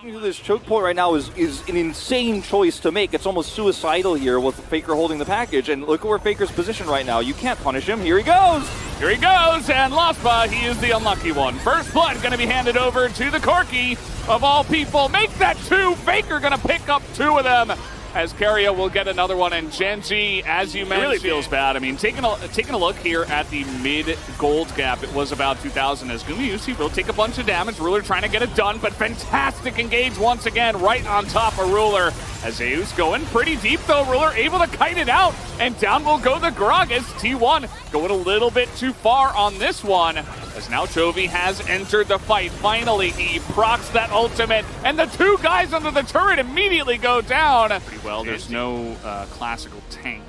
taking to this choke point right now is an insane choice to make. It's almost suicidal here with Faker holding the package. And look at where Faker's positioned right now. You can't punish him. Here he goes. Here he goes, and Laspa, he is the unlucky one. First blood going to be handed over to the Corki of all people. Make that 2. Faker going to pick up 2 of them, as Keria will get another one, and Genji, as you mentioned, it really feels bad. I mean, taking a look here at the mid-gold gap, it was about 2,000 as Gumayusi will take a bunch of damage. Ruler trying to get it done, but fantastic engage once again right on top of Ruler. As Zeus going pretty deep though, Ruler able to kite it out, and down will go the Gragas. T1 going a little bit too far on this one, as now Chovy has entered the fight. Finally, he procs that ultimate, and the 2 guys under the turret immediately go down. Pretty well, there's no classical tank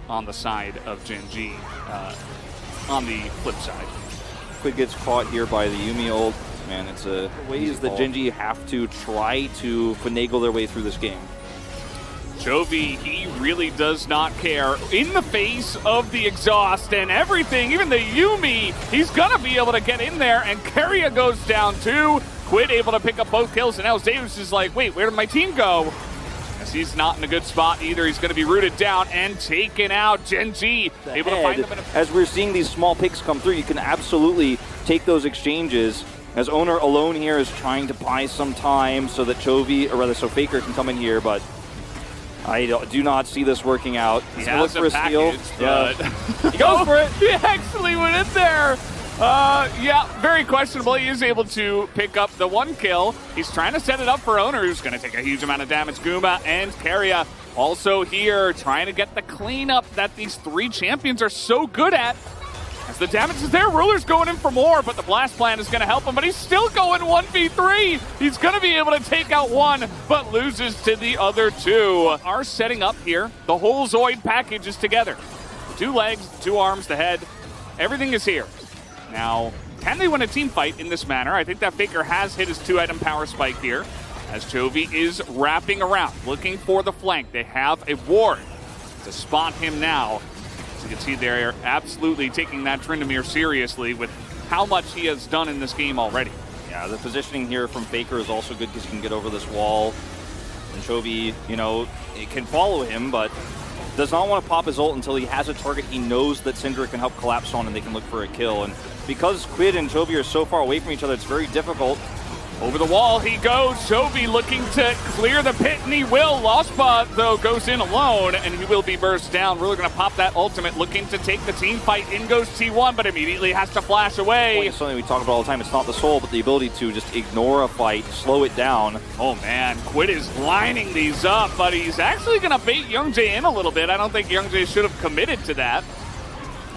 on the side of Genji on the flip side. Quid gets caught here by the Yuumi ult. Man, it's ways that Genji have to try to finagle their way through this game. Chovy, he really does not care. In the face of the exhaust and everything, even the Yuumi, he's gonna be able to get in there, and Keria goes down too. Quid able to pick up both kills, and now Zeus is like, wait, where did my team go? As he's not in a good spot either. He's gonna be rooted down and taken out. Genji able to find them in a... As we're seeing these small picks come through, you can absolutely take those exchanges. As Owner alone here is trying to buy some time so that Chovy, or rather so Faker can come in here, but I do not see this working out. He's going to look for a steal. But he goes for it. He actually went in there. Yeah, very questionable. He is able to pick up the 1 kill. He's trying to set it up for Owner, who's going to take a huge amount of damage. Guma and Keria also here trying to get the cleanup that these 3 champions are so good at. As the damage is there, Ruler's going in for more, but the blast plan is going to help him, but he's still going 1v3. He's going to be able to take out 1, but loses to the other 2. Are setting up here. The whole Zoid package is together. 2 legs, 2 arms, the head. Everything is here. Now, can they win a team fight in this manner? I think that Faker has hit his 2-item power spike here, as Chovy is wrapping around, looking for the flank. They have a ward to spot him now. As you can see, they're absolutely taking that Tryndamere seriously with how much he has done in this game already. Yeah, the positioning here from Faker is also good because he can get over this wall. And Chovy, you know, it can follow him, but does not want to pop his ult until he has a target he knows that Syndra can help collapse on and they can look for a kill. And because Quid and Chovy are so far away from each other, it's very difficult. Over the wall he goes. Chovy looking to clear the pit, and he will. Laspa, though, goes in alone, and he will be burst down. Really going to pop that ultimate, looking to take the team fight. In goes T1, but immediately has to flash away. It's something we talk about all the time. It's not the soul, but the ability to just ignore a fight, slow it down. Oh, man. Quid is lining these up, but he's actually going to bait Youngjae in a little bit. I don't think Youngjae should have committed to that.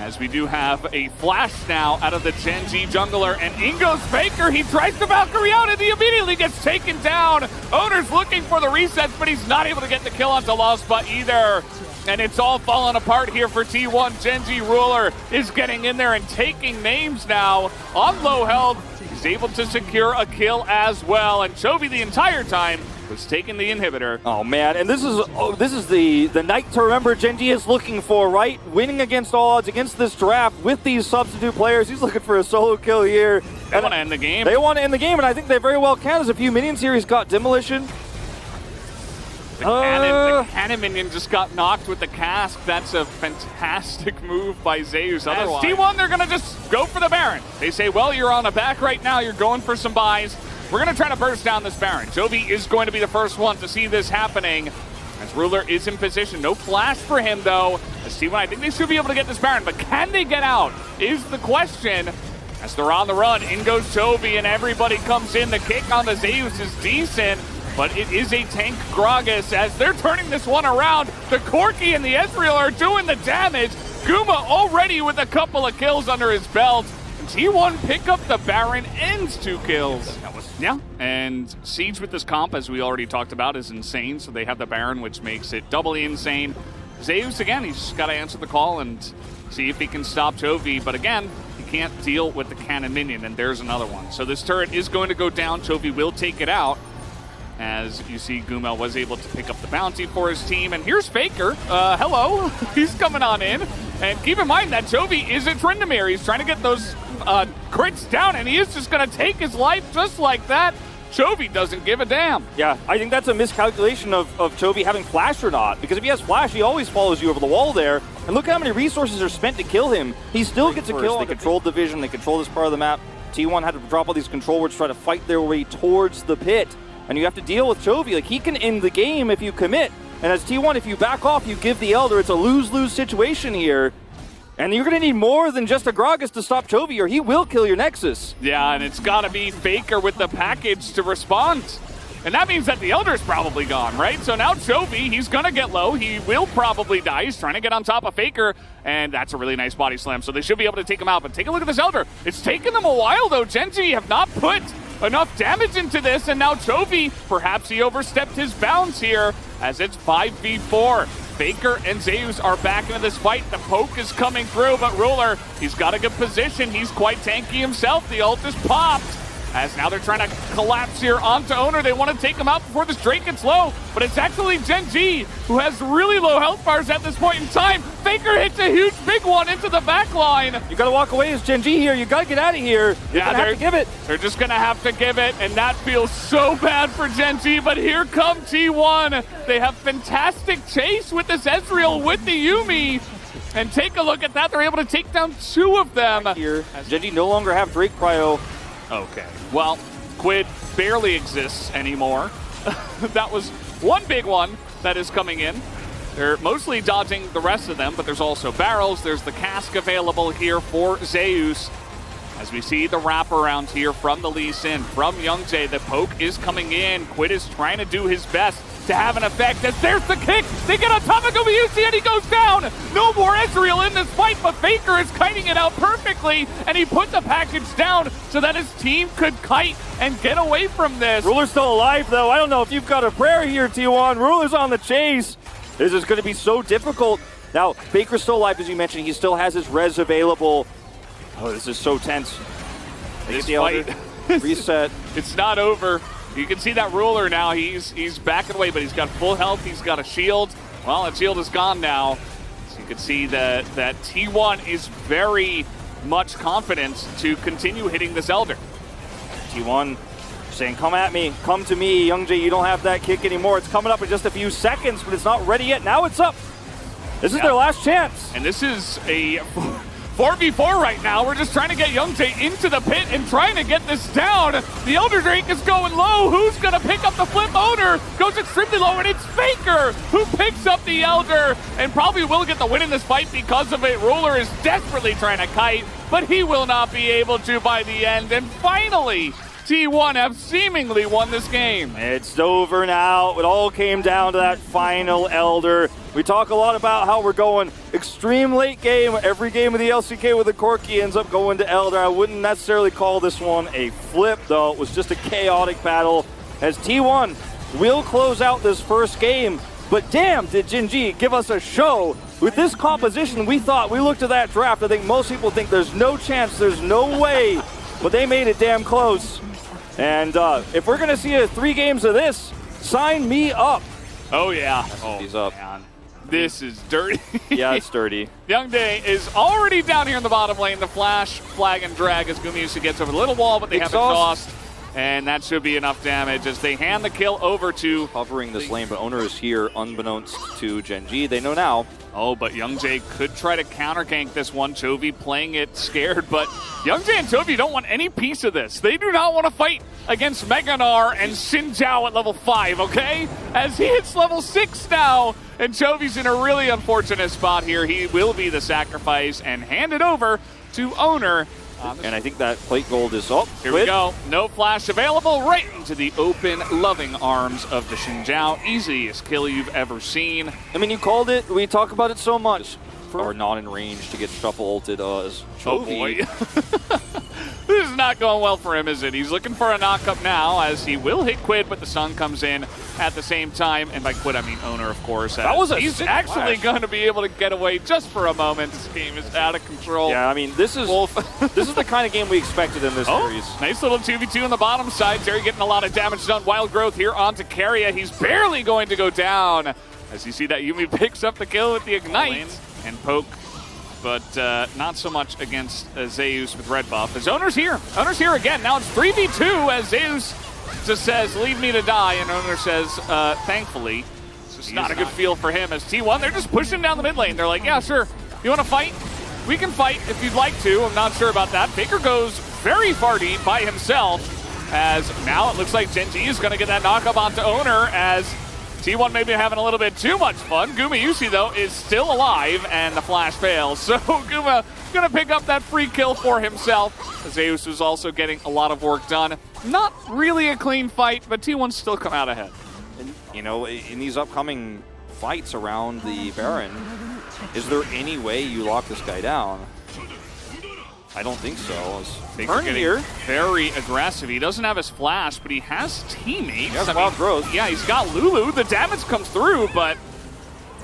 As we do have a flash now out of the Genji jungler, and in goes Faker. He tries to Valkyrie out, and he immediately gets taken down. Owner's looking for the resets, but he's not able to get the kill onto Laspa either. And it's all falling apart here for T1. Genji Ruler is getting in there and taking names now on low health. He's able to secure a kill as well, and Chovy the entire time was taking the inhibitor. Oh man, and this is the night to remember Genji is looking for, right? Winning against all odds against this draft with these substitute players. He's looking for a solo kill here. They want to end the game. They want to end the game, and I think they very well can. There's a few minions here. He's got Demolition. The cannon minion just got knocked with the cask. That's a fantastic move by Zeus. Otherwise, as T1, they're going to just go for the Baron. They say, well, you're on a back right now. You're going for some buys. We're going to try to burst down this Baron. Chovy is going to be the first one to see this happening, as Ruler is in position. No flash for him, though. As T1, I think they should be able to get this Baron, but can they get out is the question. As they're on the run, in goes Chovy, and everybody comes in. The kick on the Zeus is decent, but it is a tank Gragas as they're turning this one around. The Corki and the Ezreal are doing the damage. Guma already with a couple of kills under his belt. T1 pick up the Baron, ends 2 kills. Yeah, and Siege with this comp, as we already talked about, is insane. So they have the Baron, which makes it doubly insane. Zeus, again, he's just got to answer the call and see if he can stop Chovy. But again, he can't deal with the cannon minion, and there's another one. So this turret is going to go down. Chovy will take it out. As you see, Guma was able to pick up the bounty for his team. And here's Faker. Hello. He's coming on in. And keep in mind that Chovy is a Tryndamere. He's trying to get those crits down, and he is just going to take his life just like that. Chovy doesn't give a damn. Yeah, I think that's a miscalculation of Chovy having flash or not, because if he has flash, he always follows you over the wall there. And look how many resources are spent to kill him. He still gets a kill. They controlled the vision, they control this part of the map. T1 had to drop all these control wards to try to fight their way towards the pit. And you have to deal with Chovy. Like, he can end the game if you commit. And as T1, if you back off, you give the Elder. It's a lose-lose situation here. And you're going to need more than just a Gragas to stop Chovy, or he will kill your Nexus. Yeah, and it's got to be Faker with the package to respond. And that means that the Elder's probably gone, right? So now Chovy, he's going to get low. He will probably die. He's trying to get on top of Faker, and that's a really nice body slam. So they should be able to take him out. But take a look at this Elder. It's taken them a while, though. Gen.G have not put enough damage into this, and now Chovy, perhaps he overstepped his bounds here, as it's 5v4. Faker and Zeus are back into this fight. The poke is coming through, but Ruler, he's got a good position. He's quite tanky himself. The ult is popped. As now they're trying to collapse here onto Owner. They want to take him out before this Drake gets low, but it's actually Gen.G who has really low health bars at this point in time. Faker hits a huge big one into the back line. You got to walk away as Gen.G here. You got to get out of here. You're going to have to give it. They're just going to have to give it, and that feels so bad for Gen.G, but here come T1. They have fantastic chase with this Ezreal, with the Yuumi. And take a look at that. They're able to take down 2 of them. Here, Gen.G no longer have Drake Cryo. Okay. Well, Quid barely exists anymore. That was one big one that is coming in. They're mostly dodging the rest of them, but there's also barrels. There's the cask available here for Zeus. As we see the wraparound here from the Lee Sin, from Youngjae, the poke is coming in. Quid is trying to do his best to have an effect, as there's the kick. They get on top of Gumayusi and he goes down. No more Ezreal in this fight, but Faker is kiting it out perfectly, and he put the package down so that his team could kite and get away from this. Ruler's still alive, though. I don't know if you've got a prayer here, T1. Ruler's on the chase. This is going to be so difficult. Now, Faker's still alive, as you mentioned. He still has his res available. Oh, this is so tense. This fight, reset. It's not over. You can see that Ruler now. He's backing away, but he's got full health. He's got a shield. Well, that shield is gone now. So you can see that T1 is very much confident to continue hitting this Elder. T1 saying, come at me, come to me. Youngjae, you don't have that kick anymore. It's coming up in just a few seconds, but it's not ready yet. Now it's up. This is their last chance. And this is a 4v4 right now. We're just trying to get Youngjae into the pit and trying to get this down. The Elder Drake is going low. Who's going to pick up the flip? Owner goes extremely low, and it's Faker who picks up the Elder and probably will get the win in this fight because of it. Ruler is desperately trying to kite, but he will not be able to by the end. And finally, T1 have seemingly won this game. It's over now. It all came down to that final Elder. We talk a lot about how we're going extreme late game. Every game of the LCK with the Corki ends up going to Elder. I wouldn't necessarily call this one a flip, though. It was just a chaotic battle as T1 will close out this first game. But damn, did Gen.G give us a show. With this composition, we looked at that draft. I think most people think there's no chance, there's no way. But they made it damn close. And if we're going to see 3 games of this, sign me up. Oh, yeah. He's up. Man. This is dirty. Yeah, it's dirty. Youngjae is already down here in the bottom lane. The flash, flag, and drag as Gumayusi gets over the little wall, but they have exhaust. And that should be enough damage as they hand the kill over to... Covering this lane, but Owner is here unbeknownst to Gen.G. They know now. Oh, but Youngjae could try to counter gank this one. Chovy playing it scared, but Youngjae and Chovy don't want any piece of this. They do not want to fight against Meganar and Xin Zhao at level 5, okay? As he hits level 6 now, and Chovy's in a really unfortunate spot here. He will be the sacrifice and hand it over to Owner. And I think that plate gold is up. Here we go. No flash available. Right into the open, loving arms of the Xin Zhao. Easiest kill you've ever seen. I mean, you called it. We talk about it so much. Or not in range to get shuffle ulted as Chovy. Oh boy. This is not going well for him, is it? He's looking for a knock-up now as he will hit Quid, but the sun comes in at the same time. And by Quid, I mean Owner, of course. That was he's actually going to be able to get away just for a moment. This game is out of control. Yeah, I mean, this is this is the kind of game we expected in this series. Nice little 2v2 on the bottom side. Jerry getting a lot of damage done. Wild Growth here onto Carrier. He's barely going to go down. As you see that Yuumi picks up the kill with the Ignite and poke. But not so much against Zeus with red buff. As Owner's here. Owner's here again. Now it's 3v2 as Zeus just says, leave me to die, and Owner says, thankfully. It's just not a good feel for him as T1, they're just pushing down the mid lane. They're like, yeah, sure, you want to fight? We can fight if you'd like to. I'm not sure about that. Faker goes very far deep by himself, as now it looks like Gen G is going to get that knockup onto Owner, as T1 maybe having a little bit too much fun. Gumayusi, though, is still alive, and the flash fails. So Guma going to pick up that free kill for himself. Zeus was also getting a lot of work done. Not really a clean fight, but T1's still come out ahead. And, you know, in these upcoming fights around the Baron, is there any way you lock this guy down? I don't think so. Faker getting here very aggressive. He doesn't have his flash, but he has teammates. He has wild growth. Yeah, he's got Lulu. The damage comes through, but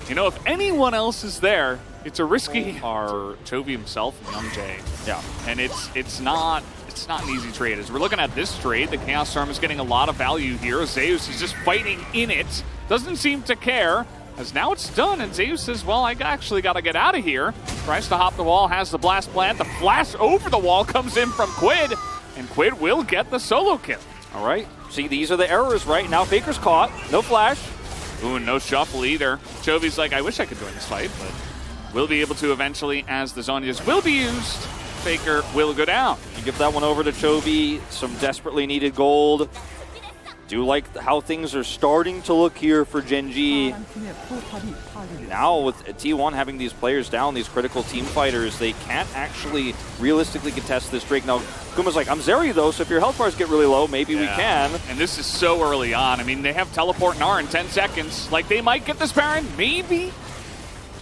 you know, if anyone else is there, it's a risky. Are Chovy himself and Young Jay. Yeah, and it's not an easy trade. As we're looking at this trade, the Chaos Storm is getting a lot of value here. Zeus is just fighting in it. Doesn't seem to care. As now it's done, and Zeus says, well, I actually got to get out of here. Tries to hop the wall, has the blast plant. The flash over the wall comes in from Quid, and Quid will get the solo kill. All right. See, these are the errors, right? Now Faker's caught. No flash. Ooh, no shuffle either. Chovy's like, I wish I could join this fight, but will be able to eventually, as the Zhonya's will be used. Faker will go down. You give that one over to Chovy. Some desperately needed gold. Do like how things are starting to look here for Gen G. Now with T1 having these players down, these critical team fighters, they can't actually realistically contest this Drake. Now, Kuma's like, I'm Zeri though, so if your health bars get really low, maybe we can. And this is so early on. I mean, they have teleport and R in 10 seconds. Like, they might get this Baron, maybe.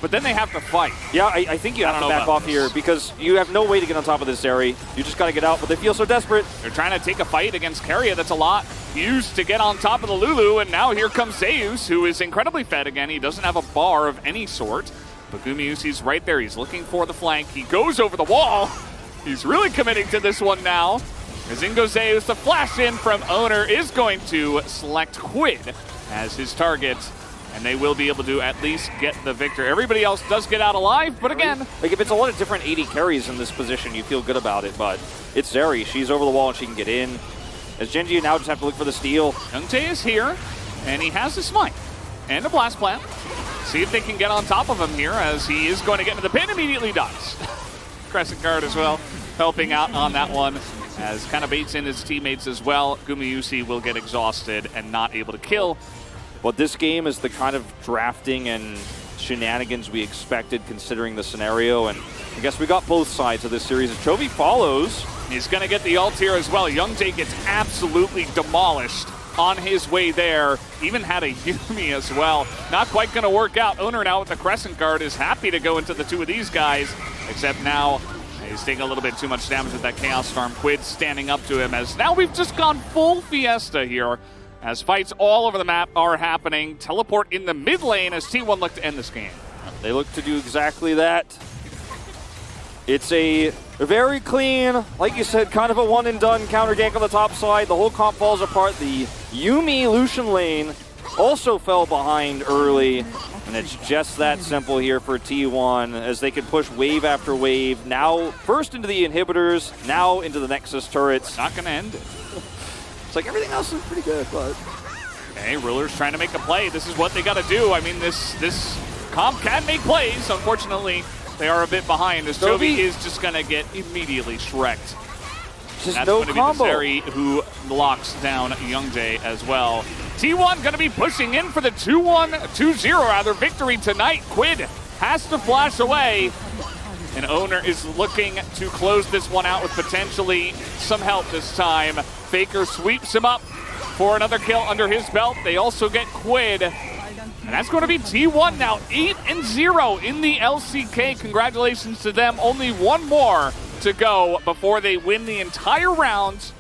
But then they have to fight. Yeah, I think you have to back off here because you have no way to get on top of this, Zeri. You just got to get out, but they feel so desperate. They're trying to take a fight against Keria. That's a lot used to get on top of the Lulu, and now here comes Zeus, who is incredibly fed again. He doesn't have a bar of any sort, but Gumayusi's right there. He's looking for the flank. He goes over the wall. He's really committing to this one now. As in goes Zeus, the flash in from Owner is going to select Quid as his target. And they will be able to at least get the victor. Everybody else does get out alive, but again... Like, if it's a lot of different 80 carries in this position, you feel good about it, but it's Zeri. She's over the wall and she can get in. As Gen G now just have to look for the steal. Young Tae is here, and he has a smite and a blast plant. See if they can get on top of him here, as he is going to get into the pin, immediately dies. Crescent Guard as well, helping out on that one, as kind of baits in his teammates as well. Gumayusi will get exhausted and not able to kill. But this game is the kind of drafting and shenanigans we expected considering the scenario, and I guess we got both sides of this series. Chovy follows. He's going to get the ult here as well. Young Tae gets absolutely demolished on his way there. Even had a Yumi as well. Not quite going to work out. Owner now with the Crescent Guard is happy to go into the two of these guys, except now he's taking a little bit too much damage with that Chaos Storm. Quid standing up to him, as now we've just gone full Fiesta here. As fights all over the map are happening. Teleport in the mid lane as T1 look to end this game. They look to do exactly that. It's a very clean, like you said, kind of a one and done counter gank on the top side. The whole comp falls apart. The Yumi Lucian lane also fell behind early. And it's just that simple here for T1 as they can push wave after wave. Now first into the inhibitors, now into the Nexus turrets. Not going to end it. It's like everything else is pretty good, but... Okay, Ruler's trying to make a play. This is what they got to do. I mean, this comp can make plays. Unfortunately, they are a bit behind as Chovy is just going to get immediately shreked. Just that's no going to combo. be the Zeri who locks down Young Jae as well. T1 going to be pushing in for the 2-0 rather victory tonight. Quid has to flash away. And Owner is looking to close this one out with potentially some help this time. Faker sweeps him up for another kill under his belt. They also get Quid. And that's going to be T1 now 8-0 in the LCK. Congratulations to them. Only one more to go before they win the entire round.